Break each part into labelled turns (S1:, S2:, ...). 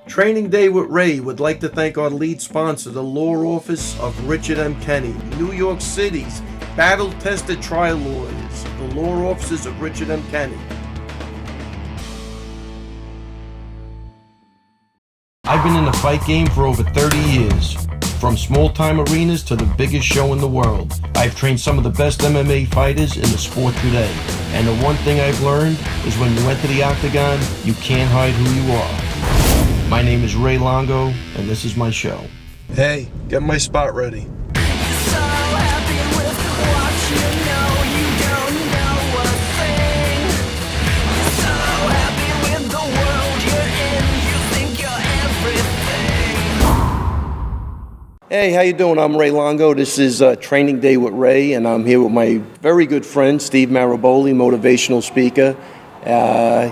S1: Training Day with Ray would like to thank our lead sponsor, the Law Office of Richard M. Kenny, New York City's battle-tested trial lawyers, the Law Offices of Richard M. Kenny. I've been in the fight game for over 30 years. From small-time arenas to the biggest show in the world, I've trained some of the best MMA fighters in the sport today. And the one thing I've learned is when you enter the octagon, you can't hide who you are. My name is Ray Longo, and this is my show. Hey, get my spot ready. Hey, how you doing? I'm Ray Longo. This is Training Day with Ray, and I'm here with my very good friend, Steve Maraboli, motivational speaker.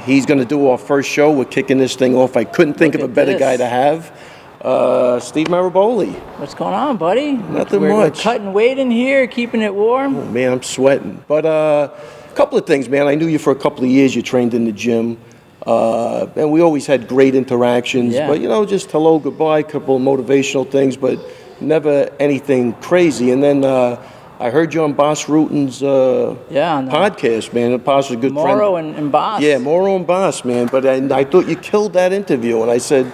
S1: He's going to do our first show. We're kicking this thing off. I couldn't think of a better guy to have. Steve Maraboli.
S2: What's going on, buddy?
S1: Nothing
S2: much.
S1: We're
S2: cutting weight in here, keeping it warm.
S1: Oh, man, I'm sweating. But a couple of things, man. I knew you for a couple of years. You trained in the gym. And we always had great interactions.
S2: Yeah.
S1: But, just hello, goodbye, a couple of motivational things, but never anything crazy. And then I heard you on Boss Rutan's podcast, man. Boss is a good friend.
S2: Morrow and Boss.
S1: Yeah, Morrow and Boss, man. But I thought you killed that interview. And I said,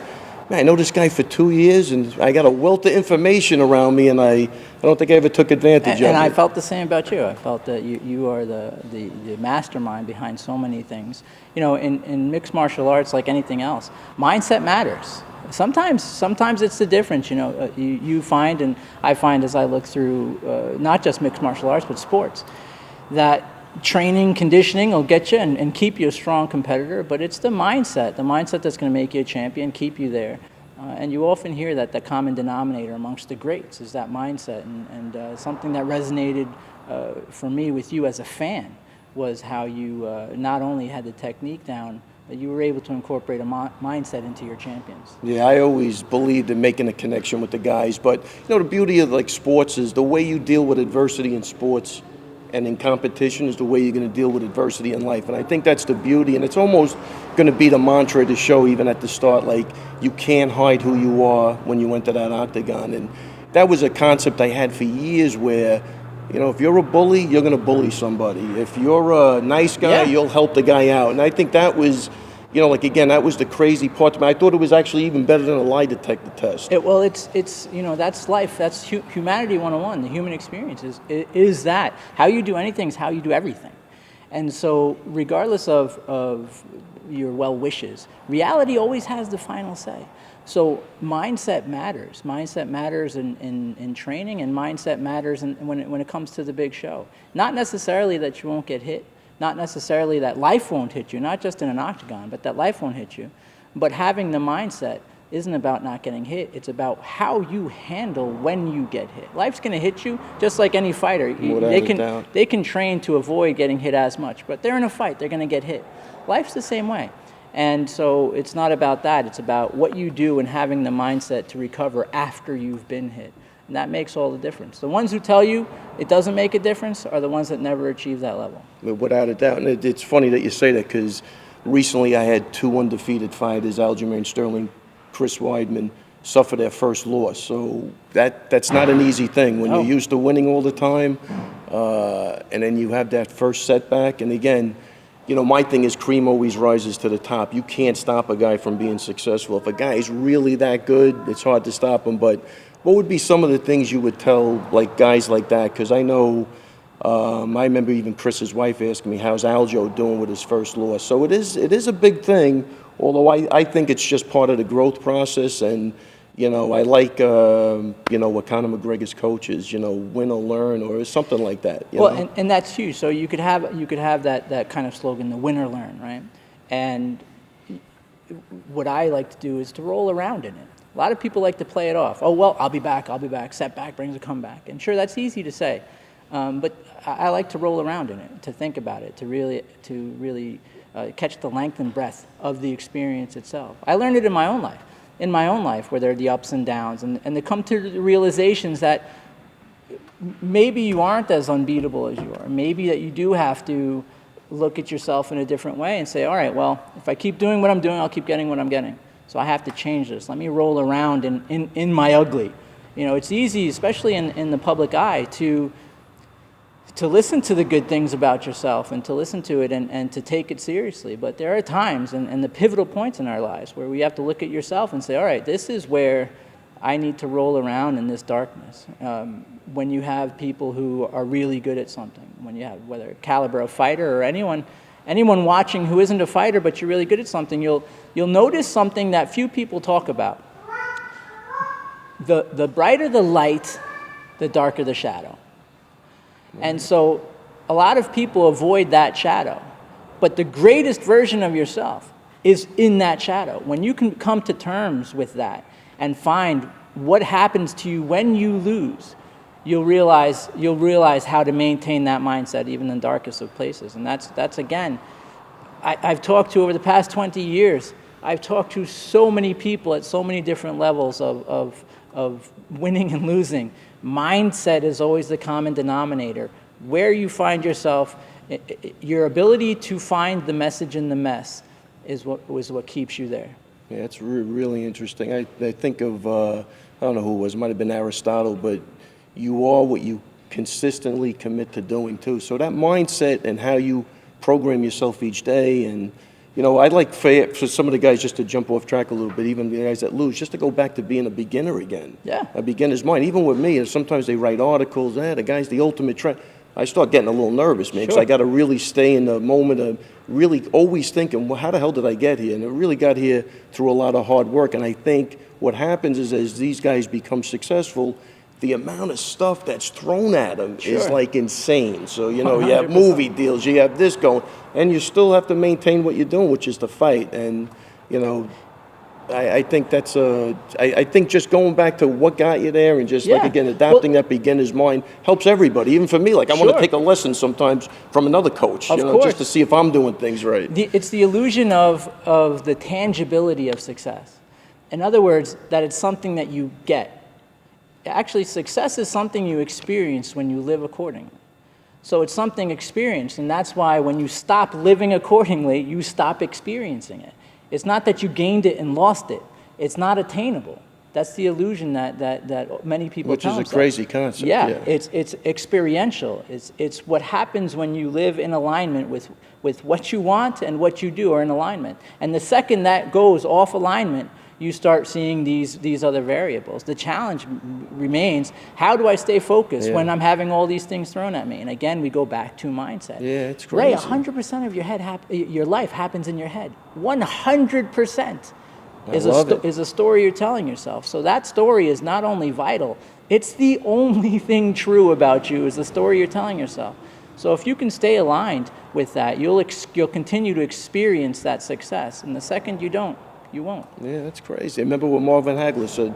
S1: man, I know this guy for 2 years, and I got a wealth of information around me, and I don't think I ever took advantage of it.
S2: And I felt the same about you. I felt that you are the mastermind behind so many things. In mixed martial arts, like anything else, mindset matters. Sometimes it's the difference. You find, and I find as I look through not just mixed martial arts but sports, that training, conditioning will get you and keep you a strong competitor, but it's the mindset that's going to make you a champion, keep you there. And you often hear that the common denominator amongst the greats is that mindset, and something that resonated for me with you as a fan was how you not only had the technique down, but you were able to incorporate a mindset into your champions. Yeah,
S1: I always believed in making a connection with the guys, but the beauty of sports is the way you deal with adversity in sports and in competition is the way you're going to deal with adversity in life. And I think that's the beauty, and it's almost going to be the mantra of the show even at the start, like you can't hide who you are when you enter that octagon. And that was a concept I had for years where, if you're a bully, you're going to bully somebody. If you're a nice guy, you'll help the guy out. And I think that was, that was the crazy part to me. I thought it was actually even better than a lie detector test.
S2: It's that's life. That's humanity 101. The human experience is that. How you do anything is how you do everything. And so regardless of your well wishes, reality always has the final say. So mindset matters. Mindset matters in training, and mindset matters when it comes to the big show. Not necessarily that you won't get hit, not necessarily that life won't hit you, not just in an octagon, but that life won't hit you. But having the mindset isn't about not getting hit. It's about how you handle when you get hit. Life's going to hit you just like any fighter. They can train to avoid getting hit as much, but they're in a fight. They're going to get hit. Life's the same way. And so it's not about that. It's about what you do and having the mindset to recover after you've been hit. And that makes all the difference. The ones who tell you it doesn't make a difference are the ones that never achieve that level.
S1: Without a doubt. And it's funny that you say that, because recently I had two undefeated fighters, Aljamain Sterling, Chris Weidman, suffer their first loss. So that's not an easy thing when you're used to winning all the time, and then you have that first setback. And again, my thing is cream always rises to the top. You can't stop a guy from being successful. If a guy is really that good, it's hard to stop him. But what would be some of the things you would tell guys like that? Because I know, I remember even Chris's wife asking me, how's Aljo doing with his first loss? So it is a big thing, although I think it's just part of the growth process. And, I like, what Conor McGregor's coach is, win or learn or something like that.
S2: And that's huge. So you could have that kind of slogan, the win or learn, right? And what I like to do is to roll around in it. A lot of people like to play it off. Oh, well, I'll be back. Setback brings a comeback. And sure, that's easy to say. But I like to roll around in it, to think about it, to really catch the length and breadth of the experience itself. I learned it in my own life, where there are the ups and downs, and to come to the realizations that maybe you aren't as unbeatable as you are. Maybe that you do have to look at yourself in a different way and say, all right, well, if I keep doing what I'm doing, I'll keep getting what I'm getting. So I have to change this. Let me roll around in my ugly. You know, it's easy, especially in the public eye, to listen to the good things about yourself and to listen to it and to take it seriously. But there are times and the pivotal points in our lives where we have to look at yourself and say, all right, this is where I need to roll around in this darkness. When you have people who are really good at something, when you have, whether caliber of fighter or anyone watching who isn't a fighter but you're really good at something, you'll notice something that few people talk about. The brighter the light, the darker the shadow. And so a lot of people avoid that shadow. But the greatest version of yourself is in that shadow. When you can come to terms with that and find what happens to you when you lose, you'll realize how to maintain that mindset even in the darkest of places. And that's again, I've talked to over the past 20 years, I've talked to so many people at so many different levels of winning and losing. Mindset is always the common denominator. Where you find yourself, your ability to find the message in the mess is what keeps you there.
S1: Yeah, it's really interesting. I think of, I don't know who it was, it might have been Aristotle, but you are what you consistently commit to doing too. So that mindset and how you program yourself each day, and you know, I'd like for some of the guys, just to jump off track a little bit, even the guys that lose, just to go back to being a beginner again.
S2: Yeah.
S1: A beginner's mind. Even with me, sometimes they write articles, the guy's the ultimate trainer. I start getting a little nervous, man, because I got to really stay in the moment of really always thinking, well, how the hell did I get here? And I really got here through a lot of hard work. And I think what happens is as these guys become successful, the amount of stuff that's thrown at them is like insane. So, you know, you have
S2: 100%.
S1: movie deals, you have this going, and you still have to maintain what you're doing, which is the fight. And, you know, I think that's I think just going back to what got you there and just like again adapting that beginner's mind helps everybody. Even for me, like I want to take a lesson sometimes from another coach, you know, just to see if I'm doing things right.
S2: It's the illusion of the tangibility of success. In other words, that it's something that you get. Actually, success is something you experience when you live accordingly. So it's something experienced, and that's why when you stop living accordingly, you stop experiencing it. It's not that you gained it and lost it. It's not attainable. That's the illusion that many people tell themselves.
S1: Which is a crazy concept.
S2: Yeah, it's experiential. It's what happens when you live in alignment with what you want and what you do are in alignment. And the second that goes off alignment, you start seeing these other variables. The challenge remains, how do I stay focused when I'm having all these things thrown at me? And again, we go back to mindset.
S1: Yeah, it's crazy.
S2: Ray, 100% of your life happens in your head. 100% is a story you're telling yourself. So that story is not only vital, it's the only thing true about you is the story you're telling yourself. So if you can stay aligned with that, you'll continue to experience that success. And the second you don't, you won't. Yeah,
S1: that's crazy. I remember what Marvin Hagler said.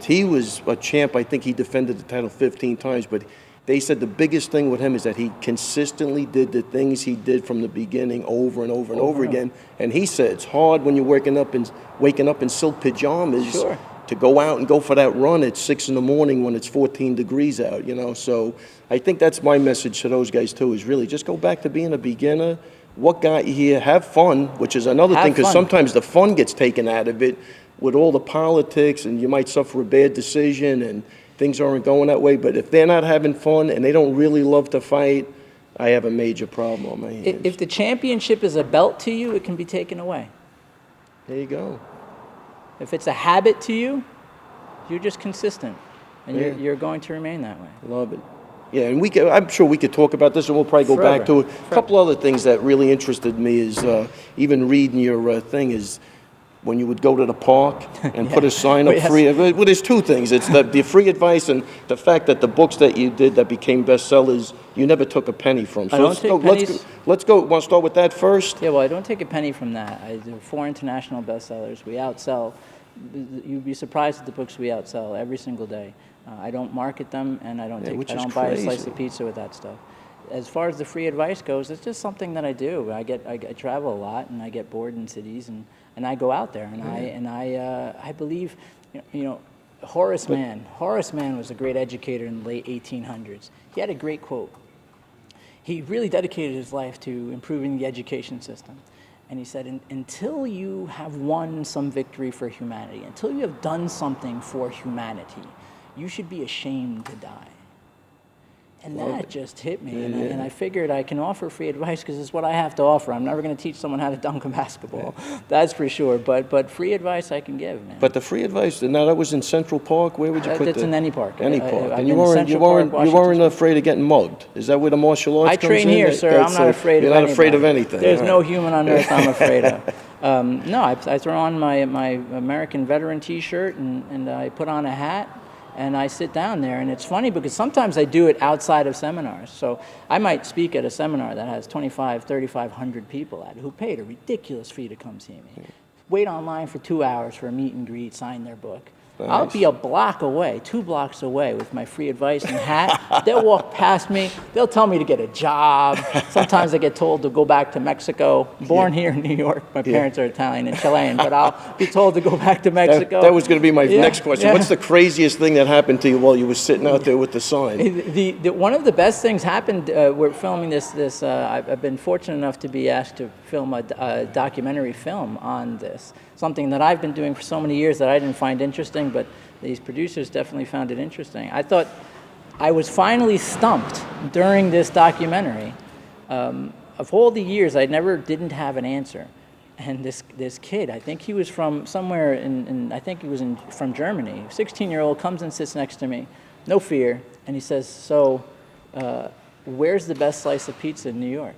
S1: He was a champ. I think he defended the title 15 times, but they said the biggest thing with him is that he consistently did the things he did from the beginning over and over and over again. And he said it's hard when you're waking up in silk pajamas to go out and go for that run at 6 in the morning when it's 14 degrees out, you know. So I think that's my message to those guys too, is really just go back to being a beginner. What got you here? Have fun, which is another thing, because sometimes the fun gets taken out of it with all the politics, and you might suffer a bad decision and things aren't going that way. But if they're not having fun and they don't really love to fight, I have a major problem on my hands.
S2: If the championship is a belt to you, it can be taken away.
S1: There you go.
S2: If it's a habit to you, you're just consistent, and you're going to remain that way.
S1: Love it. Yeah, and I'm sure we could talk about this, and we'll probably go back to it. A couple other things that really interested me is even reading your thing is when you would go to the park and put a sign up free. Well, there's two things. It's the free advice and the fact that the books that you did that became bestsellers, you never took a penny from. So let's go. Want to start with that first?
S2: Yeah, well, I don't take a penny from that. I do 4 international bestsellers. We outsell. You'd be surprised at the books we outsell every single day. I don't market them, and I don't buy a slice of pizza with that stuff. As far as the free advice goes, it's just something that I do. I travel a lot, and I get bored in cities, and I go out there, and I believe, you know, Horace Mann. Horace Mann was a great educator in the late 1800s. He had a great quote. He really dedicated his life to improving the education system. And he said, until you have won some victory for humanity, until you have done something for humanity, you should be ashamed to die. And that just hit me, and I figured I can offer free advice because it's what I have to offer. I'm never going to teach someone how to dunk a basketball, that's for sure. But free advice I can give, man.
S1: But the free advice, now that was in Central Park. Where would you put that?
S2: It's in any park.
S1: Any park.
S2: I've
S1: And you
S2: been in
S1: weren't afraid of getting mugged. Is that where the martial arts
S2: I
S1: comes
S2: train
S1: in?
S2: here, sir. I'm not afraid of
S1: You're not afraid of anything.
S2: There's no human on earth I'm afraid of. No, I throw on my American veteran T-shirt and I put on a hat. And I sit down there, and it's funny because sometimes I do it outside of seminars. So I might speak at a seminar that has 3,500 people at it who paid a ridiculous fee to come see me. Wait online for 2 hours for a meet and greet, sign their book. Nice. I'll be a block away, 2 blocks away with my free advice and hat. They'll walk past me. They'll tell me to get a job. Sometimes I get told to go back to Mexico. Born here in New York. My parents are Italian and Chilean, but I'll be told to go back to Mexico.
S1: That was going to be my next question. What's the craziest thing that happened to you while you were sitting out there with the sign?
S2: One of the best things happened. We're filming this. I've been fortunate enough to be asked to film a documentary film on this. Something that I've been doing for so many years that I didn't find interesting, but these producers definitely found it interesting. I thought I was finally stumped during this documentary. Of all the years, I didn't have an answer. And this kid, I think he was from somewhere from Germany. 16-year-old comes and sits next to me, no fear, and he says, "So, where's the best slice of pizza in New York?"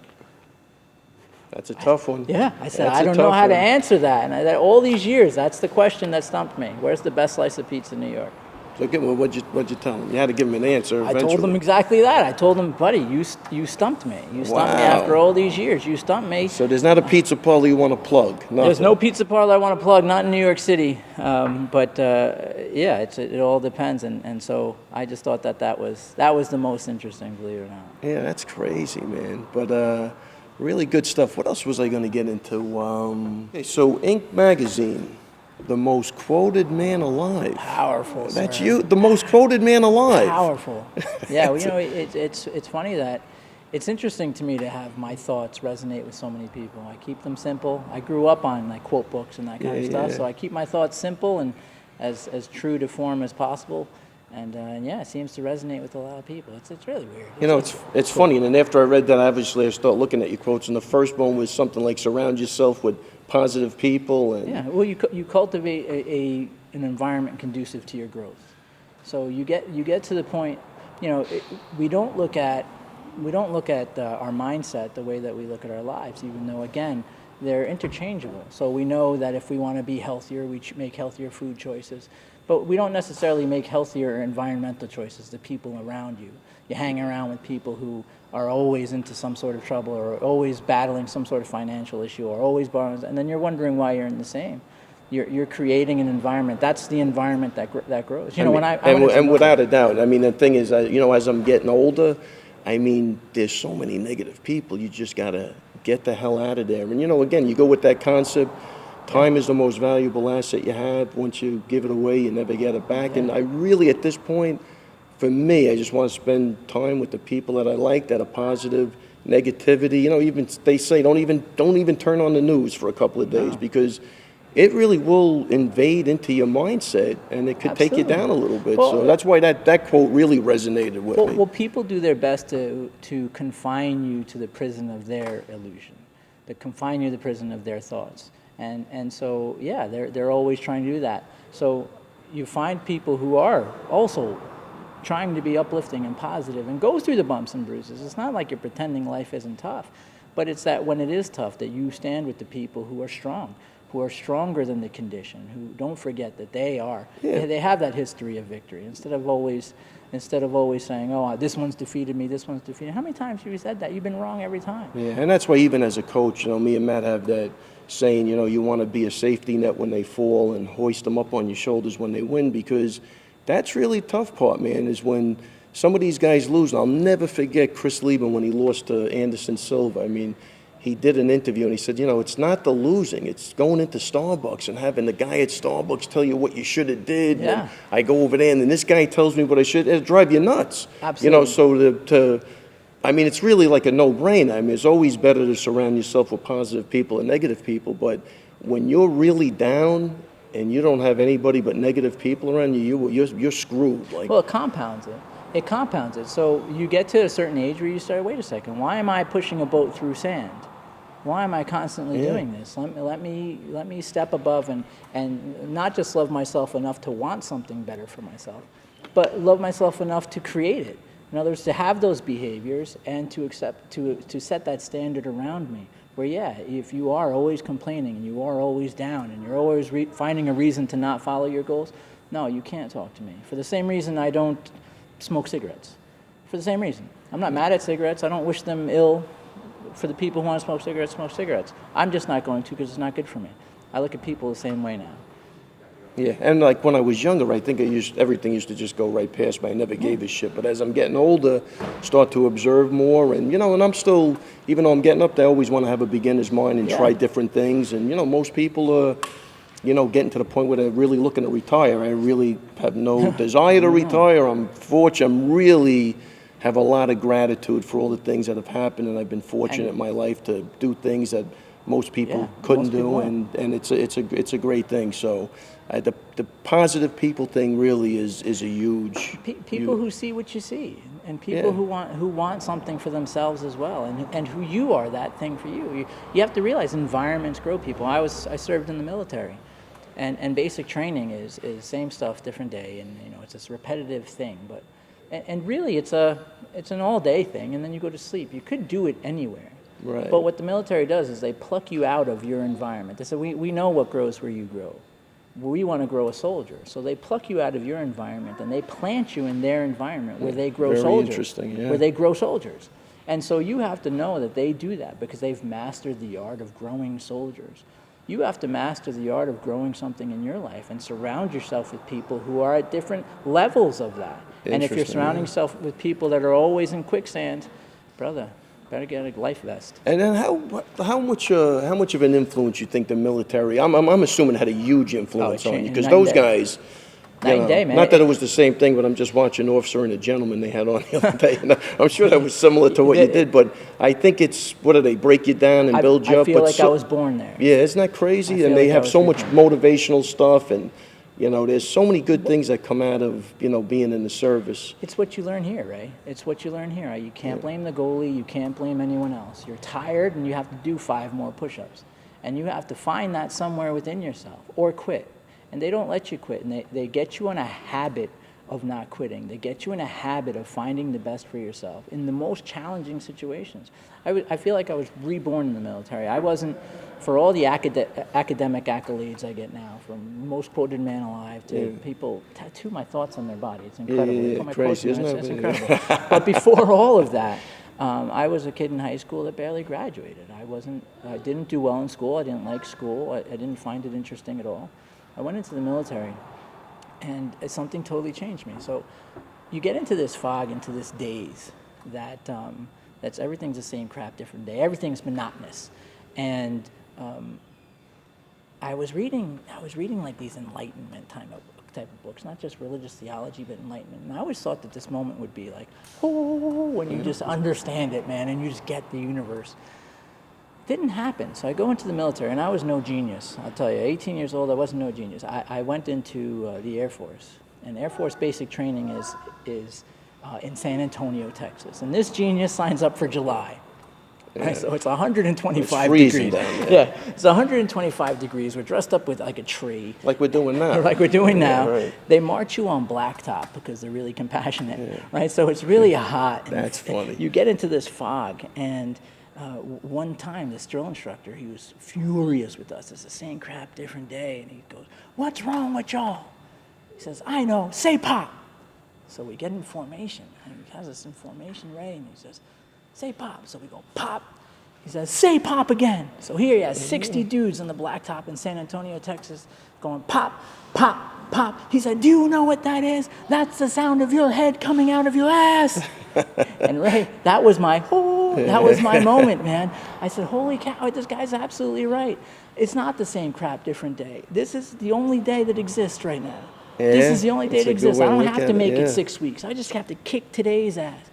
S1: That's a tough one.
S2: Yeah, I said, I don't know how to answer that. And all these years, that's the question that stumped me. Where's the best slice of pizza in New York?
S1: So what'd you tell him? You had to give him an answer eventually.
S2: I told him exactly that. I told him, buddy, you stumped me. You stumped me after all these years. You stumped me.
S1: So there's not a pizza parlor you want to plug? Nothing.
S2: There's no pizza parlor I want to plug, not in New York City. It all depends. And so I just thought that was the most interesting, believe it or not.
S1: Yeah, that's crazy, man. But really good stuff. What else was I going to get into? So Inc. magazine, the most quoted man alive.
S2: Powerful.
S1: That's you, the most quoted man alive.
S2: Powerful. Yeah, well, it's funny that it's interesting to me to have my thoughts resonate with so many people. I keep them simple. I grew up on like quote books and that kind of stuff, so I keep my thoughts simple and as true to form as possible. And it seems to resonate with a lot of people. It's really weird.
S1: It's funny. And then after I read that, obviously I start looking at your quotes. And the first one was something like "Surround yourself with positive people." And
S2: well, you cultivate an environment conducive to your growth. So you get to the point. We don't look at our mindset the way that we look at our lives, even though again they're interchangeable. So we know that if we want to be healthier, we make healthier food choices. But we don't necessarily make healthier environmental choices, the people around you. You hang around with people who are always into some sort of trouble or always battling some sort of financial issue or always borrowing, and then you're wondering why you're in the same. You're creating an environment. That's the environment that grows.
S1: Without a doubt. I mean, the thing is, as I'm getting older, I mean, there's so many negative people. You just got to get the hell out of there. And, again, you go with that concept. Time is the most valuable asset you have. Once you give it away, you never get it back. Yeah. And I really, at this point, for me, I just want to spend time with the people that I like, that are positive. Negativity, even they say don't even turn on the news for a couple of days because it really will invade into your mindset and it could take you down a little bit. So that's why that quote really resonated with me.
S2: Well, people do their best to confine you to the prison of their illusion, to confine you to the prison of their thoughts. And so, they're always trying to do that. So you find people who are also trying to be uplifting and positive and go through the bumps and bruises. It's not like you're pretending life isn't tough, but it's that when it is tough that you stand with the people who are strong, who are stronger than the condition, who don't forget that they have that history of victory instead of always saying, "Oh, this one's defeated me, this one's defeated." How many times have you said that? You've been wrong every time.
S1: Yeah, and that's why even as a coach, me and Matt have that saying, you want to be a safety net when they fall and hoist them up on your shoulders when they win, because that's really tough part, man, is when some of these guys lose. I'll never forget Chris Lieben when he lost to Anderson Silva. I mean, he did an interview and he said, it's not the losing, it's going into Starbucks and having the guy at Starbucks tell you what you should have did.
S2: Yeah.
S1: And I go over there and then this guy tells me what I should. It'll drive you nuts.
S2: Absolutely.
S1: So I mean, it's really like a no-brainer. I mean, it's always better to surround yourself with positive people and negative people, but when you're really down and you don't have anybody but negative people around you, you're screwed. Like,
S2: Well, it compounds it. It compounds it. So you get to a certain age where you start, wait a second, why am I pushing a boat through sand? Why am I constantly doing this? Let me step above and not just love myself enough to want something better for myself, but love myself enough to create it. In other words, to have those behaviors and to accept, to set that standard around me. Where, yeah, if you are always complaining and you are always down and you're always finding a reason to not follow your goals, no, you can't talk to me. For the same reason I don't smoke cigarettes. For the same reason. I'm not mad at cigarettes. I don't wish them ill. For the people who want to smoke cigarettes, smoke cigarettes. I'm just not going to because it's not good for me. I look at people the same way now.
S1: yeah, and like when I was younger, I think everything used to just go right past me. I never gave a shit. But as I'm getting older, start to observe more, and and I'm still, even though I'm getting up there, I always want to have a beginner's mind and try different things. And most people are, getting to the point where they're really looking to retire. I really have no desire to retire. I'm fortunate. I'm really have a lot of gratitude for all the things that have happened, and I've been fortunate in my life to do things that most people couldn't do, and it's a great thing. So the positive people thing really is a huge
S2: people who see what you see, and people who want something for themselves as well, and who you are that thing for you. You have to realize environments grow people. I served in the military, and basic training is same stuff, different day, and it's this repetitive thing, but and really it's an all day thing, and then you go to sleep. You could do it anywhere.
S1: Right.
S2: But what the military does is they pluck you out of your environment. They say, we know what grows where you grow. We want to grow a soldier. So they pluck you out of your environment and they plant you in their environment where they grow
S1: Very
S2: soldiers.
S1: interesting, yeah.
S2: Where they grow soldiers. And so you have to know that they do that because they've mastered the art of growing soldiers. You have to master the art of growing something in your life and surround yourself with people who are at different levels of that. And if you're surrounding yourself with people that are always in quicksand, brother, better get a life vest.
S1: And then how much of an influence you think the military? I'm assuming had a huge influence on you, because those guys.
S2: Night and day, man.
S1: Not that it was the same thing, but I'm just watching Officer and a Gentleman they had on the other day. And I'm sure that was similar to what you did, but I think it's, what do they, break you down and build you up?
S2: I feel like I was born there.
S1: Yeah, isn't that crazy? And they have so much motivational stuff, and there's so many good things that come out of being in the service.
S2: It's what you learn here, Ray. It's what you learn here. You can't blame the goalie. You can't blame anyone else. You're tired, and you have to do 5 more push-ups. And you have to find that somewhere within yourself, or quit. And they don't let you quit, and they get you in a habit of not quitting. They get you in a habit of finding the best for yourself in the most challenging situations. I feel like I was reborn in the military. I wasn't, for all the academic accolades I get now, from most quoted man alive to people tattoo my thoughts on their body. It's incredible.
S1: Yeah, crazy, isn't it?
S2: It's incredible. But before all of that, I was a kid in high school that barely graduated. I didn't do well in school. I didn't like school. I didn't find it interesting at all. I went into the military, and something totally changed me. So you get into this fog, into this daze, that's everything's the same crap, different day. Everything's monotonous. And I was reading like these enlightenment type of books, not just religious theology, but enlightenment. And I always thought that this moment would be like, when you just understand it, man, and you just get the universe. Didn't happen. So I go into the military, and I was no genius. I'll tell you, 18 years old, I wasn't no genius. I went into the Air Force, and Air Force basic training is in San Antonio, Texas. And this genius signs up for July. Yeah. Right, so it's 125 degrees.
S1: Down there.
S2: Yeah, it's 125 degrees. We're dressed up with like a tree.
S1: Like we're doing now.
S2: Like we're doing now.
S1: Right.
S2: They march you on blacktop because they're really compassionate, right? So it's really hot.
S1: That's funny.
S2: You get into this fog, and one time, this drill instructor, he was furious with us. It's the same crap, different day. And he goes, "What's wrong with y'all?" He says, "I know, say pop." So we get in formation. And he has us in formation, Ray, and he says, "Say pop." So we go, pop. He says, "Say pop again." So here he has 60 dudes on the blacktop in San Antonio, Texas, going pop, pop, pop. He said, "Do you know what that is? That's the sound of your head coming out of your ass." And Ray, that was my moment, man. I said, holy cow, this guy's absolutely right. It's not the same crap, different day. This is the only day that exists right now. Yeah, this is the only day that exists. I don't have to make it 6 weeks. I just have to kick today's ass.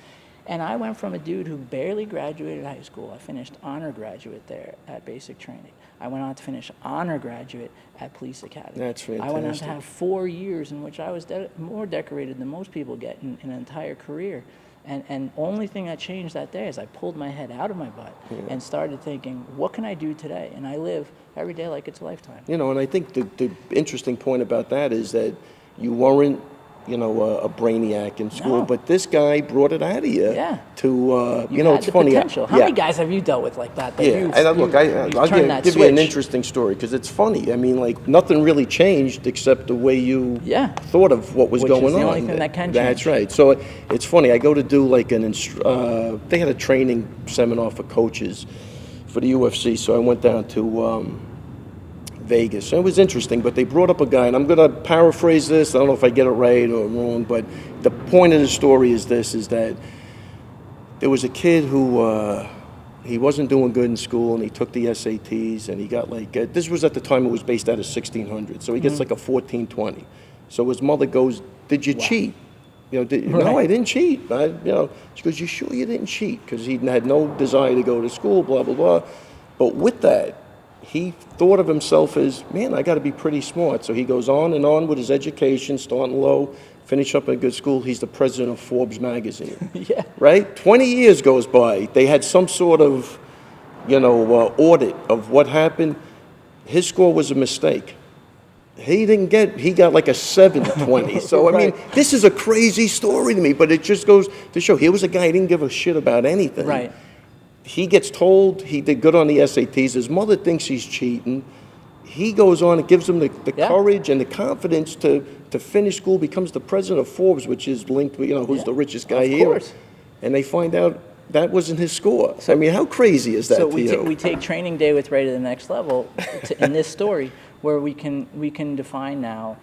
S2: And I went from a dude who barely graduated high school. I finished honor graduate there at basic training. I went on to finish honor graduate at police academy.
S1: That's fantastic.
S2: I went on to have 4 years in which I was more decorated than most people get in an entire career. And only thing that changed that day is I pulled my head out of my butt and started thinking, what can I do today? And I live every day like it's a lifetime.
S1: You know, and I think the interesting point about that is that you weren't, you know, a brainiac in school,
S2: No.
S1: but this guy brought it out of you.
S2: Yeah.
S1: To,
S2: You
S1: you know,
S2: had
S1: it's
S2: the
S1: funny.
S2: potential. How many guys have you dealt with like that?
S1: Yeah, and look, I'll give you an interesting story because it's funny. I mean, like, nothing really changed except the way you thought of what was going on.
S2: Which is the only thing that can change.
S1: That's right. So it's funny. I go to do like they had a training seminar for coaches for the UFC, so I went down to Vegas. And it was interesting, but they brought up a guy, and I'm going to paraphrase this. I don't know if I get it right or wrong, but the point of the story is this, is that there was a kid who he wasn't doing good in school, and he took the SATs, and he got like, this was at the time it was based out of 1600, so he gets like a 1420. So his mother goes, did you cheat? You know, no, I didn't cheat. You know, she goes, you sure you didn't cheat? Because he had no desire to go to school, blah, blah, blah. But with that, he thought of himself as, man, I got to be pretty smart. So he goes on and on with his education, starting low, finish up in a good school. He's the president of Forbes magazine.
S2: Yeah.
S1: Right? 20 years goes by. They had some sort of, you know, audit of what happened. His score was a mistake. He got like a 720. So, I mean, this is a crazy story to me, but it just goes to show, here was a guy who didn't give a shit about anything.
S2: Right.
S1: He gets told he did good on the SATs. His mother thinks he's cheating. He goes on and gives him the courage and the confidence to finish school, becomes the president of Forbes, which is linked with, you know, who's the richest guy here. Of course. And they find out that wasn't his score. So, I mean, how crazy is that to you?
S2: So we take training day with Ray to the next level in this story, where we can define now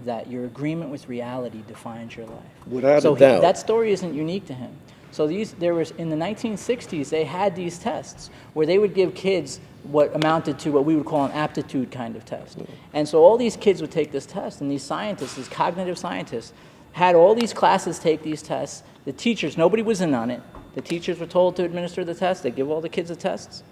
S2: that your agreement with reality defines your life.
S1: Without a doubt.
S2: That story isn't unique to him. So there was in the 1960s, they had these tests where they would give kids what amounted to what we would call an aptitude kind of test. And so all these kids would take this test, and these scientists, these cognitive scientists, had all these classes take these tests. The teachers, nobody was in on it. The teachers were told to administer the test. They'd give all the kids the tests.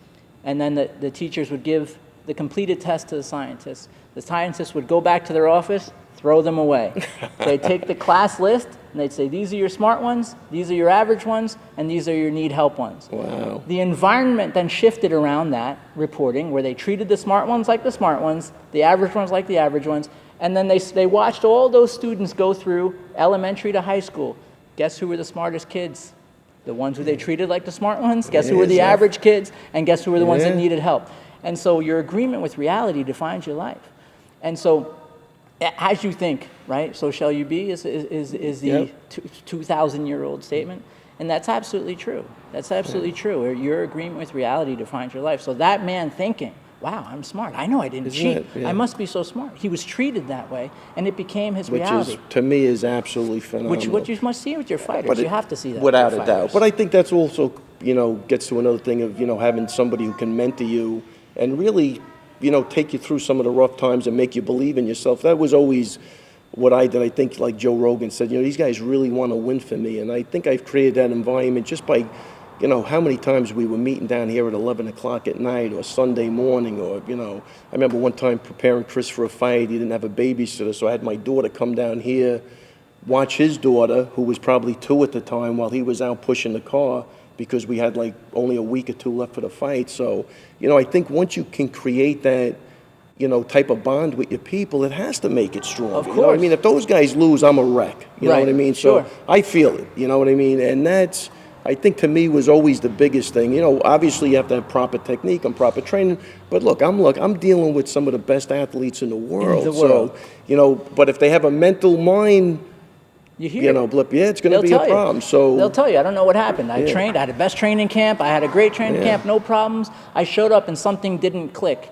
S2: And then the teachers would give the completed test to the scientists. The scientists would go back to their office, throw them away. So they'd take the class list, and they'd say, these are your smart ones, these are your average ones, and these are your need help ones.
S1: Wow.
S2: The environment then shifted around that reporting, where they treated the smart ones like the smart ones, the average ones like the average ones, and then they watched all those students go through elementary to high school. Guess who were the smartest kids? The ones who they treated like the smart ones? Guess who were the average kids? And guess who were the ones that needed help? And so your agreement with reality defines your life. And so as you think, right, so shall you be is the 2,000-year-old statement. And that's absolutely true. That's absolutely true. Your agreement with reality defines your life. So that man thinking, wow, I'm smart. I know I didn't cheat. I must be so smart. He was treated that way, and it became his reality.
S1: Which is, to me, is absolutely phenomenal.
S2: Which you must see with your fighters. You have to see that
S1: without
S2: with
S1: a doubt. But I think that's also, you know, gets to another thing of, you know, having somebody who can mentor you and really, you know, take you through some of the rough times and make you believe in yourself. That was always what I did. I think, like Joe Rogan said, you know, these guys really want to win for me. And I think I've created that environment just by, you know, how many times we were meeting down here at 11 o'clock at night or Sunday morning, or, you know, I remember one time preparing Chris for a fight. He didn't have a babysitter, so I had my daughter come down here, watch his daughter, who was probably 2 at the time, while he was out pushing the car, because we had like only a week or 2 left for the fight. So, you know, I think once you can create that, you know, type of bond with your people, it has to make it strong.
S2: Of course.
S1: You know what I mean? If those guys lose, I'm a wreck. You know what I mean? So I feel it. You know what I mean? And that's, I think, to me, was always the biggest thing. You know, obviously you have to have proper technique and proper training. But look, I'm dealing with some of the best athletes in the world. So, you know, but if they have a mental mind, you know, blip, it's going to be a problem. So
S2: they'll tell you, I don't know what happened. I trained, I had the best training camp, I had a great training camp, no problems. I showed up and something didn't click.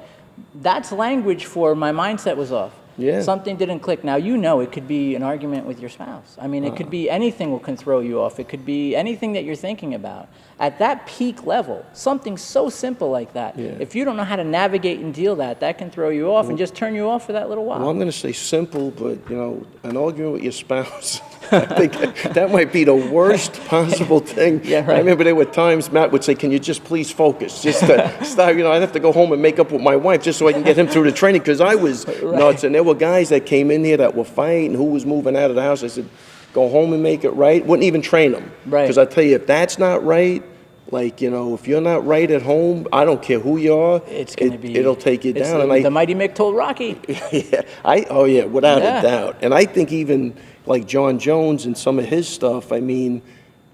S2: That's language for my mindset was off. Something didn't click. Now, you know, it could be an argument with your spouse. I mean, it could be anything that can throw you off. It could be anything that you're thinking about. At that peak level, something so simple like that, if you don't know how to navigate and deal that can throw you off and just turn you off for that little while.
S1: Well, I'm going to say simple, but, you know, an argument with your spouse I think that might be the worst possible thing.
S2: Yeah, right.
S1: I remember there were times Matt would say, "Can you just please focus?" Just to stop. I'd have to go home and make up with my wife just so I can get him through the training because I was nuts. And there were guys that came in here that were fighting, who was moving out of the house. I said, "Go home and make it right." Wouldn't even train them.
S2: Right.
S1: Because I tell you, if that's not right, like, if you're not right at home, I don't care who you are, it'll take you down.
S2: And the Mighty Mick told Rocky.
S1: Yeah, without
S2: Yeah.
S1: a doubt. And I think even like John Jones and some of his stuff, I mean,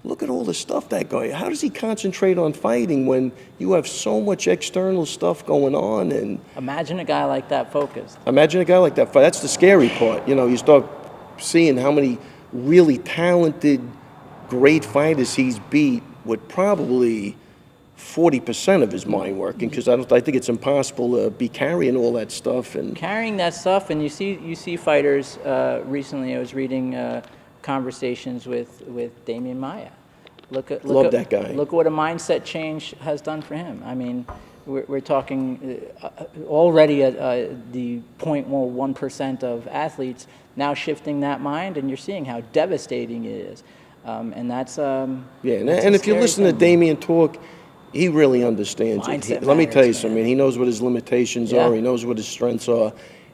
S1: look at all the stuff that guy, how does he concentrate on fighting when you have so much external stuff going on? And
S2: Imagine a guy like that focused.
S1: imagine a guy like that. That's the scary part. You start seeing how many really talented, great fighters he's beat with probably 40% of his mind working, because I think it's impossible to be carrying all that stuff. And
S2: Carrying that stuff, and you see fighters. Recently, I was reading conversations with Damian Maia.
S1: Love that guy.
S2: Look at what a mindset change has done for him. I mean, we're talking already at the 0.1% of athletes now shifting that mind, and you're seeing how devastating it is. And that's and
S1: if you listen to Damian talk, he really understands it. Let me tell you something, man. He knows what his limitations are. He knows what his strengths are.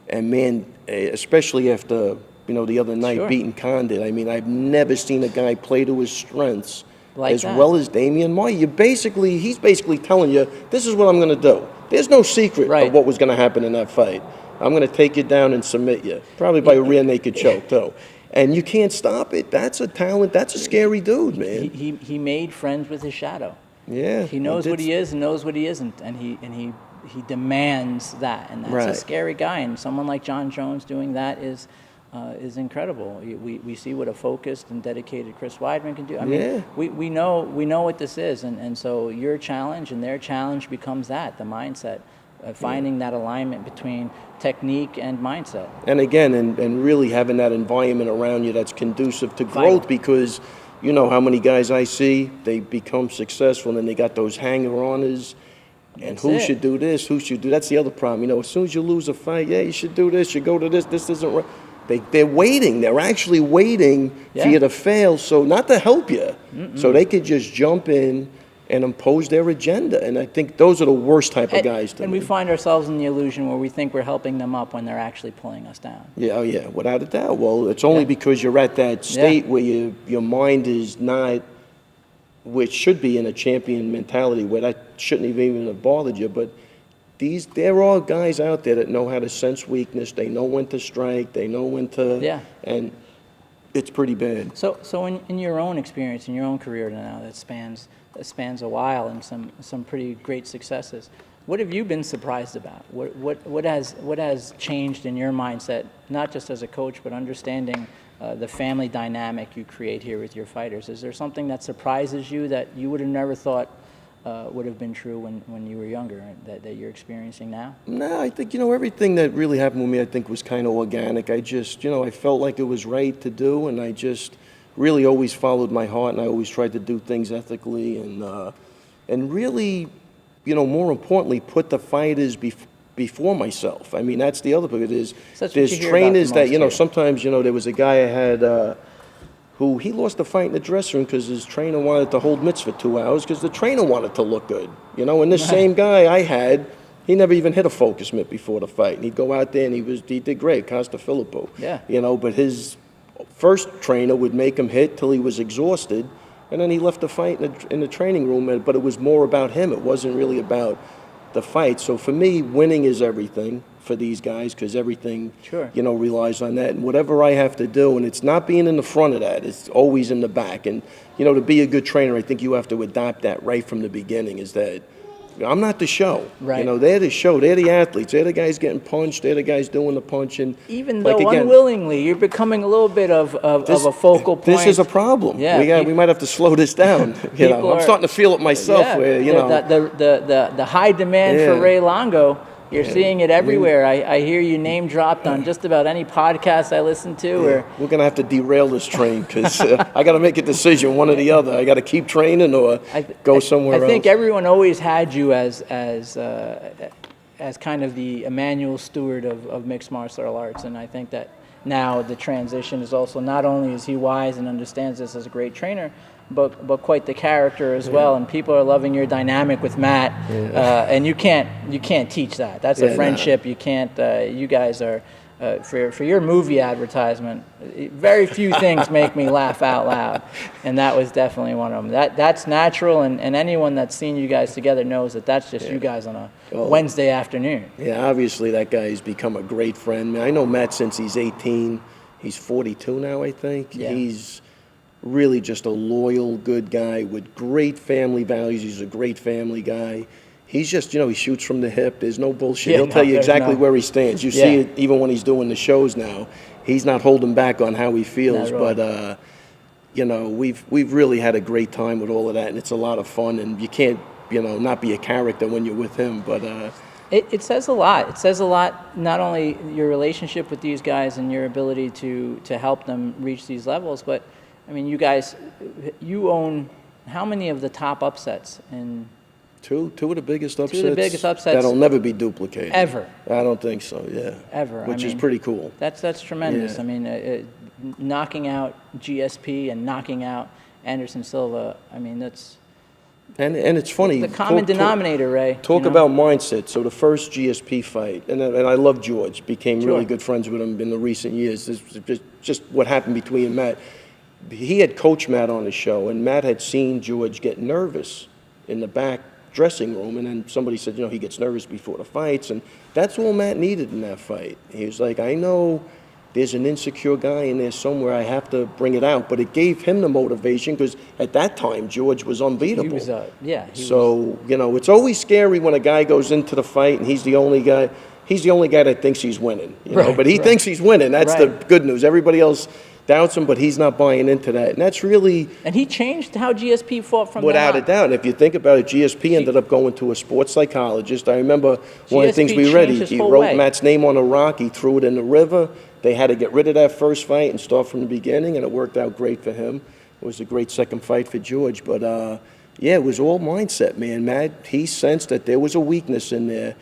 S1: And, man, especially after, the other night beating Condit, I mean, I've never seen a guy play to his strengths as well as Damian Maia. He's basically telling you, this is what I'm going to do. There's no secret of what was going to happen in that fight. I'm going to take you down and submit you, probably by a rear naked choke, though. And you can't stop it. That's a talent. That's a scary dude, man.
S2: He made friends with his shadow.
S1: Yeah.
S2: He knows what he is and knows what he isn't, and he demands that, and that's a scary guy. And someone like John Jones doing that is incredible. We see what a focused and dedicated Chris Weidman can do. I mean, we know what this is, and so your challenge and their challenge becomes the mindset. Finding that alignment between technique and mindset. And again,
S1: and really having that environment around you that's conducive to growth, because you know how many guys I see, they become successful and then they got those hanger-oners, and who should do this, who should do, that's the other problem. As soon as you lose a fight, you should do this, you go to this isn't right. They're waiting, they're actually waiting for you to fail, so not to help you, so they could just jump in and impose their agenda. And I think those are the worst type of guys to me.
S2: And we find ourselves in the illusion where we think we're helping them up when they're actually pulling us down.
S1: Yeah, without a doubt. Well, it's only because you're at that state where your mind is not, which should be in a champion mentality, where that shouldn't have even bothered you. But there are guys out there that know how to sense weakness. They know when to strike. They know when to, and it's pretty bad.
S2: So in your own experience, in your own career now that spans a while and some pretty great successes, what have you been surprised about? What has changed in your mindset, not just as a coach, but understanding the family dynamic you create here with your fighters? Is there something that surprises you that you would have never thought would have been true when you were younger that you're experiencing now?
S1: No, I think, everything that really happened with me, I think, was kind of organic. I just, I felt like it was right to do, and I just really always followed my heart, and I always tried to do things ethically, and really, more importantly, put the fighters before myself. I mean, that's the other part. There's trainers that, sometimes, there was a guy I had who he lost a fight in the dressing room because his trainer wanted to hold mitts for 2 hours because the trainer wanted to look good. And this same guy I had, he never even hit a focus mitt before the fight. And he'd go out there and he did great, Costa Filippo.
S2: Yeah.
S1: But his first trainer would make him hit till he was exhausted, and then he left the fight in the training room, but it was more about him. It wasn't really about the fight. So for me, winning is everything for these guys, because everything, relies on that. And whatever I have to do, and it's not being in the front of that, it's always in the back. And, to be a good trainer, I think you have to adopt that right from the beginning, is that I'm not the show.
S2: Right.
S1: They're the show. They're the athletes. They're the guys getting punched. They're the guys doing the punching.
S2: Even though unwillingly, you're becoming a little bit of a focal point.
S1: This is a problem.
S2: Yeah,
S1: we might have to slow this down. I'm starting to feel it myself.
S2: The high demand for Ray Longo. You're seeing it everywhere. I hear you name dropped on just about any podcast I listen to. Or
S1: we're going to have to derail this train, because I got to make a decision, one or the other. I got to keep training or go somewhere else.
S2: I think everyone always had you as as kind of the Emmanuel Stewart of mixed martial arts. And I think that now the transition is also, not only is he wise and understands this as a great trainer, but quite the character as well. And people are loving your dynamic with Matt. And you can't teach that. That's a friendship. You can't. You guys are. For your movie advertisement, very few things make me laugh out loud, and that was definitely one of them. That's natural, and anyone that's seen you guys together knows that that's just you guys on a Wednesday afternoon.
S1: Yeah, obviously that guy's become a great friend. I know Matt since he's 18. He's 42 now, I think.
S2: Yeah.
S1: He's really just a loyal, good guy with great family values. He's a great family guy. He's just, he shoots from the hip. There's no bullshit. He'll tell you exactly where he stands. You see it even when he's doing the shows now. He's not holding back on how he feels. But, we've really had a great time with all of that, and it's a lot of fun. And you can't, not be a character when you're with him. But
S2: it says a lot. It says a lot, not only your relationship with these guys and your ability to help them reach these levels, but, I mean, you own how many of the top upsets in...
S1: Two of the biggest upsets.
S2: Two of the biggest upsets
S1: that'll never be duplicated.
S2: Ever.
S1: I don't think so. Yeah.
S2: Ever.
S1: Which is pretty cool.
S2: That's tremendous.
S1: Yeah.
S2: I mean, knocking out GSP and knocking out Anderson Silva. I mean, that's.
S1: And it's funny.
S2: The common denominator, Ray.
S1: Talk about mindset. So the first GSP fight, and I love George. Became really good friends with him in the recent years. This is just what happened between him and Matt. He had coached Matt on his show, and Matt had seen George get nervous in the back dressing room, and then somebody said, he gets nervous before the fights, and that's all Matt needed in that fight. He was like, I know there's an insecure guy in there somewhere, I have to bring it out, but it gave him the motivation, because at that time, George was unbeatable. He was, it's always scary when a guy goes into the fight, and he's the only guy that thinks he's winning, but he thinks he's winning. That's the good news. Everybody else doubts him, but he's not buying into that. And that's really...
S2: And he changed how GSP fought from
S1: without a doubt. If you think about it, GSP ended up going to a sports psychologist. I remember one of the things we read, he wrote Matt's name on a rock, he threw it in the river. They had to get rid of that first fight and start from the beginning, and it worked out great for him. It was a great second fight for George. But, it was all mindset, man. Matt, he sensed that there was a weakness in there,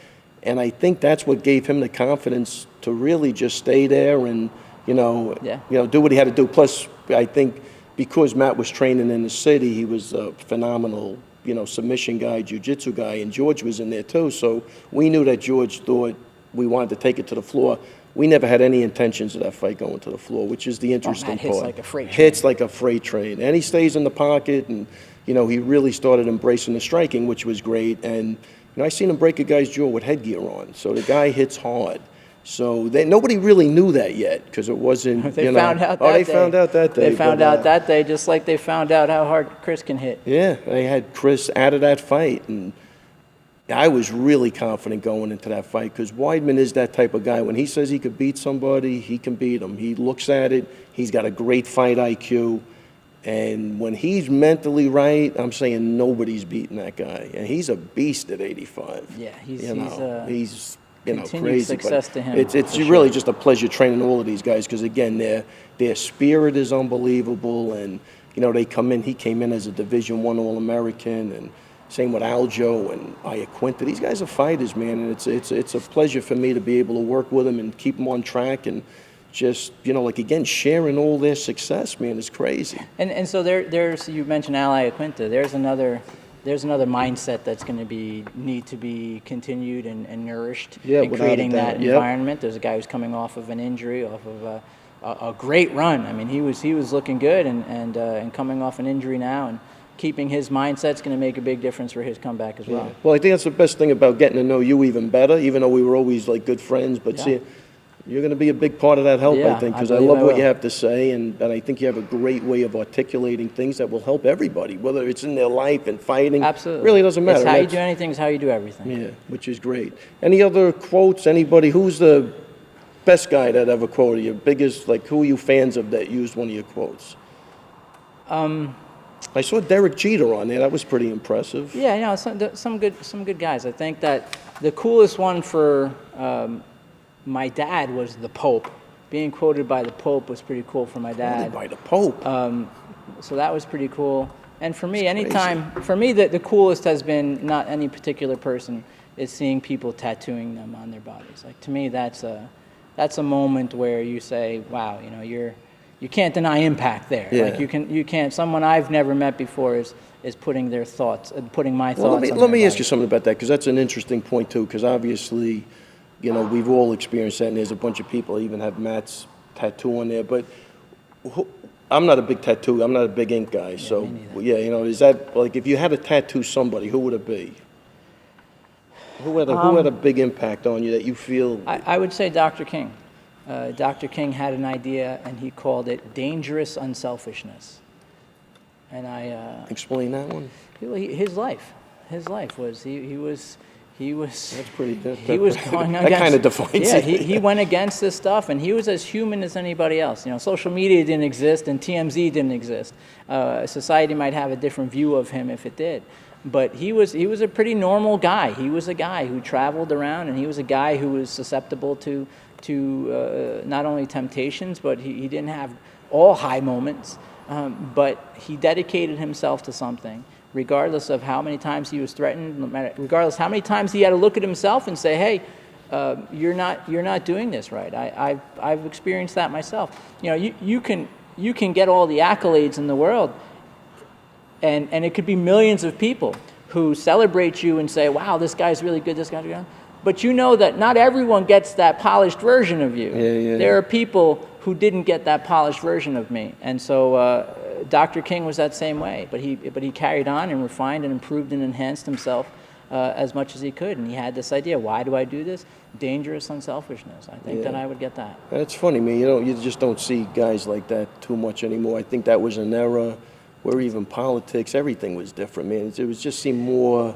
S1: and I think that's what gave him the confidence to really just stay there and do what he had to do. Plus, I think because Matt was training in the city, he was a phenomenal, submission guy, jiu-jitsu guy, and George was in there too. So we knew that George thought we wanted to take it to the floor. We never had any intentions of that fight going to the floor, which is the interesting
S2: Matt
S1: part.
S2: Hits like a freight train.
S1: Hits like a freight train. And he stays in the pocket, and, he really started embracing the striking, which was great. And, I seen him break a guy's jaw with headgear on. So the guy hits hard. So nobody really knew that yet, because it wasn't,
S2: They found out that day. They found out that day, just like they found out how hard Chris can hit.
S1: Yeah, they had Chris out of that fight, and I was really confident going into that fight, because Weidman is that type of guy. When he says he could beat somebody, he can beat them. He looks at it. He's got a great fight IQ. And when he's mentally right, I'm saying nobody's beating that guy. And he's a beast at 85.
S2: Yeah,
S1: he's
S2: continued
S1: crazy.
S2: Success to him.
S1: It's really just a pleasure training all of these guys, because again, their spirit is unbelievable, and they come in. He came in as a Division I All-American, and same with Aljo and Iaquinta. These guys are fighters, man, and it's a pleasure for me to be able to work with them and keep them on track, and just again, sharing all their success, man, is crazy.
S2: And so there's, you mentioned Al Iaquinta. There's another mindset that's going to need to be continued and nourished in creating that environment. There's a guy who's coming off of an injury, off of a great run. I mean, he was looking good, and coming off an injury now, and keeping his mindset's going to make a big difference for his comeback as well.
S1: Yeah. Well, I think that's the best thing about getting to know you even better, even though we were always like good friends. But see, you're going to be a big part of that help, I think, because I love what you have to say, and I think you have a great way of articulating things that will help everybody, whether it's in their life and fighting.
S2: Absolutely.
S1: It really doesn't matter.
S2: It's how you do anything is how you do everything.
S1: Yeah, which is great. Any other quotes? Anybody? Who's the best guy that ever quoted you? Biggest, who are you fans of that used one of your quotes? I saw Derek Jeter on there. That was pretty impressive.
S2: Yeah, some good guys. I think that the coolest one for my dad was the Pope. Being quoted by the Pope was pretty cool for my dad.
S1: Quoted by the Pope.
S2: So that was pretty cool. And for me, the coolest has been not any particular person. is seeing people tattooing them on their bodies. Like, to me, that's a moment where you say, wow, you know, you can't deny impact there.
S1: Yeah.
S2: Like, you can't. Someone I've never met before is putting their thoughts, putting my thoughts.
S1: Well, let me ask you something about that, because that's an interesting point too. Because obviously, you know, we've all experienced that, and there's a bunch of people that even have Matt's tattoo on there. But I'm not a big tattoo. I'm not a big ink guy. So yeah, you know, is that like if you had to tattoo somebody, who would it be? Who had a big impact on you that you feel?
S2: I would say Dr. King. Dr. King had an idea, and he called it dangerous unselfishness. And
S1: Explain that one.
S2: His life was he was.
S1: That's pretty.
S2: He was going against.
S1: That kind of defines
S2: yeah,
S1: it.
S2: he went against this stuff, and he was as human as anybody else. You know, social media didn't exist, and TMZ didn't exist. Society might have a different view of him if it did, but he was a pretty normal guy. He was a guy who traveled around, and he was a guy who was susceptible to not only temptations, but he didn't have all high moments, but he dedicated himself to something. Regardless of how many times he was threatened, regardless how many times he had to look at himself and say, "Hey, you're not doing this right." I've experienced that myself. You know, you can get all the accolades in the world, and it could be millions of people who celebrate you and say, "Wow, this guy's really good. This guy's good." But you know that not everyone gets that polished version of you.
S1: Yeah.
S2: There are people who didn't get that polished version of me, and so. Dr. King was that same way, but he carried on and refined and improved and enhanced himself as much as he could, and he had this idea: why do I do this? Dangerous unselfishness. I think that I would get that.
S1: That's funny, man. You just don't see guys like that too much anymore. I think that was an era where even politics, everything was different, man. It was just seemed more.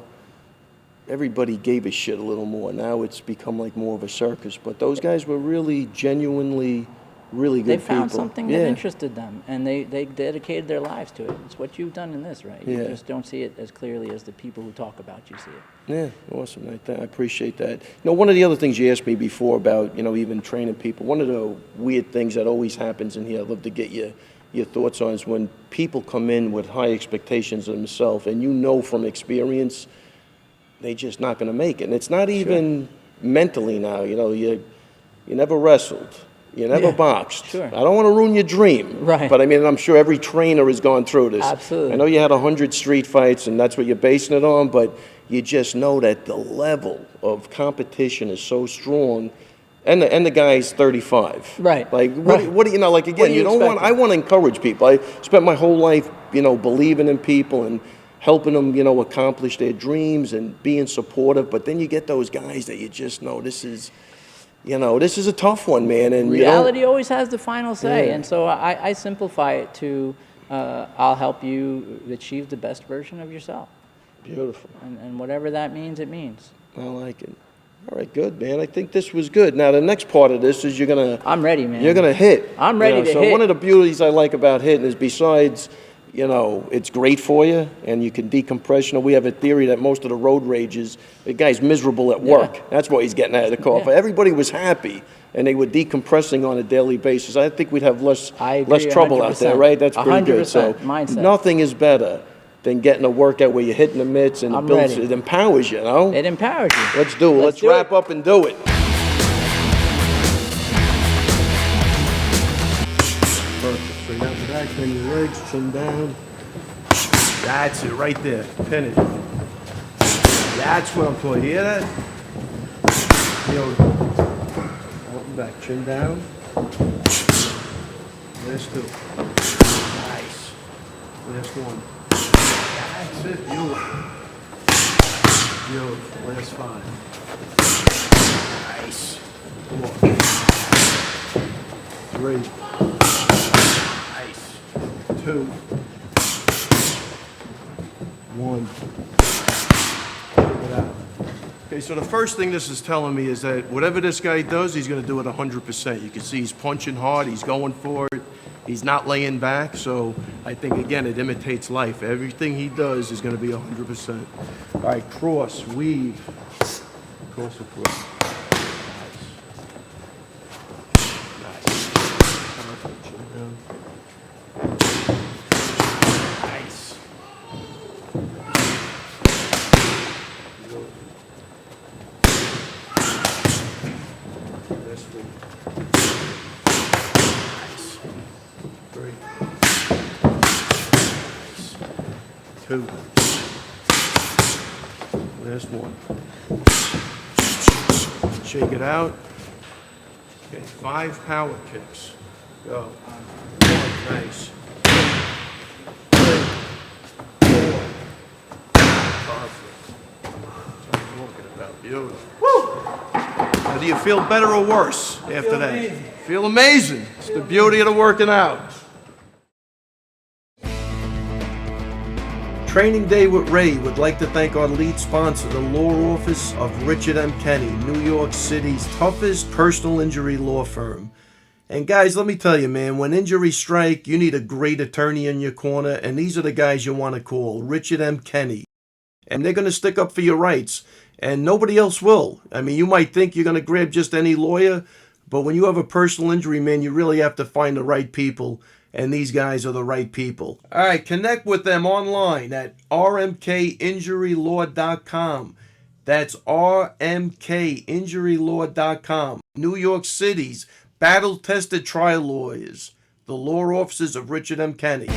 S1: Everybody gave a shit a little more. Now it's become like more of a circus. But those guys were really genuinely. Really good people.
S2: They found something that interested them, and they dedicated their lives to it. It's what you've done in this, right? You just don't see it as clearly as the people who talk about you see it.
S1: Yeah, awesome. I appreciate that. You know, one of the other things you asked me before about, you know, even training people, one of the weird things that always happens in here, I'd love to get your thoughts on, is when people come in with high expectations of themselves, and you know from experience, they're just not going to make it. And it's not even mentally now, you know, you never wrestled. You never boxed.
S2: Sure.
S1: I don't want to ruin your dream.
S2: Right.
S1: But I mean, I'm sure every trainer has gone through this.
S2: Absolutely.
S1: I know you had 100 street fights, and that's what you're basing it on, but you just know that the level of competition is so strong, and the guy's 35.
S2: Right.
S1: Like, what do you know? Like, again, you don't want. I want to encourage people. I spent my whole life, you know, believing in people and helping them, you know, accomplish their dreams and being supportive. But then you get those guys that you just know this is. You know, this is a tough one, man. And
S2: reality always has the final say, and so I simplify it to, I'll help you achieve the best version of yourself.
S1: Beautiful.
S2: And whatever that means, it means.
S1: I like it. All right, good, man. I think this was good. Now, the next part of this is you're gonna.
S2: I'm ready, man.
S1: You're gonna hit.
S2: I'm ready to hit.
S1: So one of the beauties I like about hitting is besides. You know, it's great for you, and you can decompress. You know, we have a theory that most of the road rages, the guy's miserable at work. Yeah. That's why he's getting out of the car. If everybody was happy and they were decompressing on a daily basis, I think we'd have less trouble 100%. Out there, right? That's pretty good. So mindset. Nothing is better than getting a workout where you're hitting the mitts and it empowers you, you know?
S2: It empowers you.
S1: Let's do it. Let's wrap up and do it. Straight out the back, bend your legs, chin down. That's it, right there. Pin it. That's what I'm talking. You hear that? Out back, chin down. Last two. Nice. Last one. That's it. Beautiful. Beautiful. Last five. Nice. 4. 3. 2, 1. Okay, so the first thing this is telling me is that whatever this guy does, he's going to do it 100%. You can see he's punching hard, he's going for it, he's not laying back. So I think, again, it imitates life. Everything he does is going to be 100%. All right, cross, weave, cross the cross. 2. Last one. Shake it out. Okay, 5 power kicks. Go. 1, nice. 3, 4. Perfect. That's what I'm talking about. Beautiful. Woo! Now, do you feel better or worse after that?
S2: Amazing.
S1: Feel amazing. It's the beauty of the working out. Training Day with Ray would like to thank our lead sponsor, the law office of Richard M. Kenny, New York City's toughest personal injury law firm. And guys, let me tell you, man, when injuries strike, you need a great attorney in your corner, and these are the guys you want to call, Richard M. Kenny. And they're going to stick up for your rights, and nobody else will. I mean, you might think you're going to grab just any lawyer, but when you have a personal injury, man, you really have to find the right people. And these guys are the right people. All right, connect with them online at rmkinjurylaw.com. That's rmkinjurylaw.com. New York City's battle-tested trial lawyers, the law offices of Richard M. Kenny.